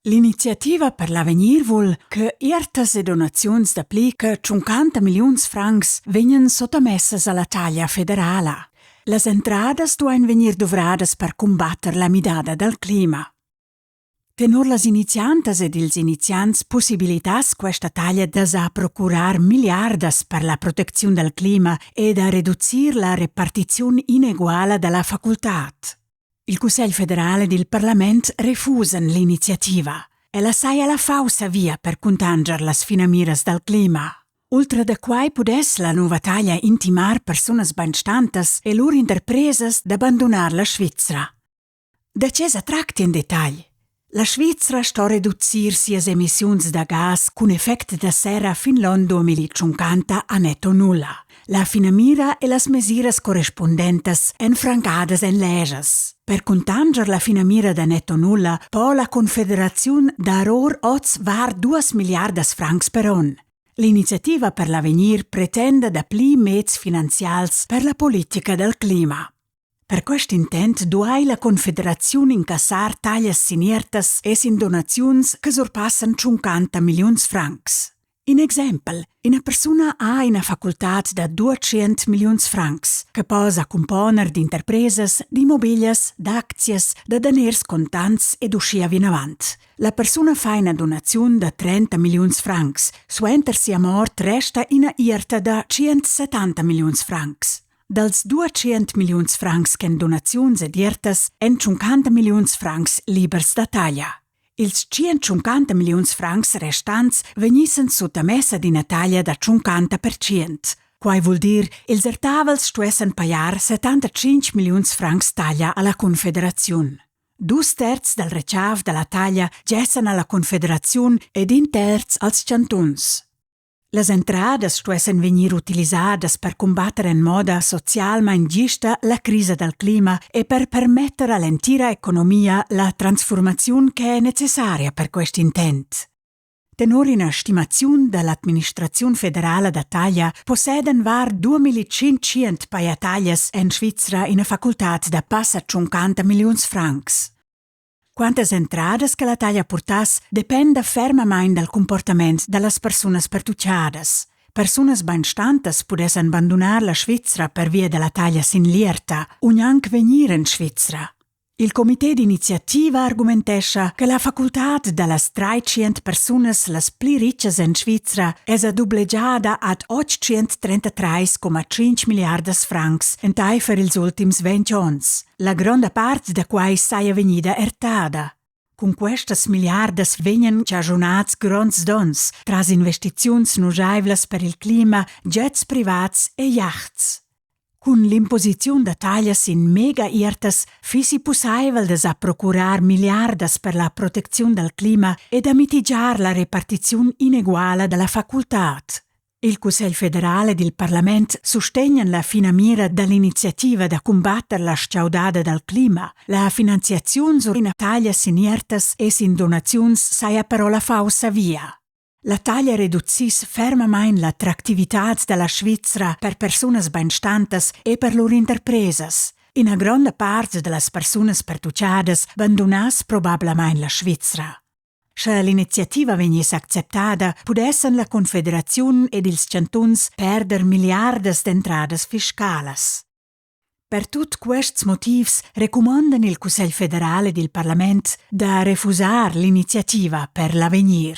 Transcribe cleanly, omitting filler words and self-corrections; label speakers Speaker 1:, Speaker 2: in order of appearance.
Speaker 1: L'iniziativa per l'avenir vuol che iertas e donaziuns da pli che 50 milions francs vegnan sottomessas alla taglia federala. Las entradas duein venir dovradas per combatter la midada del clima. Tenor las iniziantas ed ils iniziants possibilitas questa taglia da sa procurar miliardas per la protezione del clima e da riducir la repartizione ineguala della facultat. Il Cussegl federale ed il Parlament refusan l'iniziativa e la sai alla fausa via per contanger las finamiras del clima. Ultra da quai pudes la nuova taglia intimar personas benstantas e lur interpresas d'abbandonar la Svizra. Da cesa tracti in detagli. La Svizra sto reducir sias emissiuns da gas cun effect da serra fin l'on 2050 a netto nulla. La finamira e las mesiras correspondentes en francadas en legas. Per contanger la finamira da netto nulla, po la Confederaziun daror oz var 2 miliardas francs per on. L'iniziativa per l'avenir pretende da pli mezz finanzials per la politica del clima. Per questo intent duai la Confederaziun incassar taglias siniertas e sin donaziuns che surpassan 50 milions francs. In exempel, una persona ha una facultat da 200 milions francs, che posa componer di interpresas, di mobilias, d'aczies, da daners contants ed uscia vinavant. La persona fa una donazione da 30 milions francs, suenter sia mort resta una ierta da 170 milions francs. Dels 200 milions francs che donaziuns ed iertas, en 50 milions francs libers da taglia. Ils 150 milions francs restants venissan sottomessa di una taglia da 50%. Quai vuol dir, ils ertavels stuessan paiar 75 milions francs taglia alla Confederaziun. 2/3 del rechav della taglia gessan alla Confederaziun ed 1/3 als cantuns. Las entradas stuessan venir utilisadas per combattere in moda socialmein giusta la crisi del clima e per permettere all'intera economia la trasformazione che è necessaria per questo intent. Tenor in stimazione dell'amministrazione federale da taglia posseden var 2500 paiataglias in Svizzera in una facoltà da passa 50 milions francs. Quantas entradas che la taglia portas depende fermamente dal comportamento delle persone pertucciadas. Persone benstantes potessero abbandonare la Svizzera per via della taglia sin lierta, o neanche venire in Svizzera. Il comité d'iniziativa argumentescha che la facoltà delle 300 persone las pli riccias in Svizzera è dubleggiata ad 833,5 miliardas francs in tai per ils ultims 20 ans, la grande parte da quai saia venida ertada. Con questas miliardas vegnan cagiunats grands dons, tras investiziuns nujaivlas per il clima, jets privats e yachts. Con l'imposizione da taglias in mega iertas fisi possibile da procurar miliardas per la protezione del clima e da mitigar la repartizione ineguala della facoltà. Il Cussegl federale ed il Parlament sostengono la finamira dall'iniziativa da combattere la sciaudada del clima. La finanziazione su una taglias in iertas e sin donaziuns saia però la fausa via. La taglia reducis fermamente l'attrattività della Svizzera per persone benstantes e per loro interpresas. Una grande parte delle persone pertucciadas abbandonas probabilmente la Svizzera. Se l'iniziativa venisse accettata, podessen la Confederazione ed ils cantuns perder miliardas d'entradas fiscalas. Per tutti questi motivi recomandano il Cussegl federale ed il Parlament da refusare l'iniziativa per l'avenir.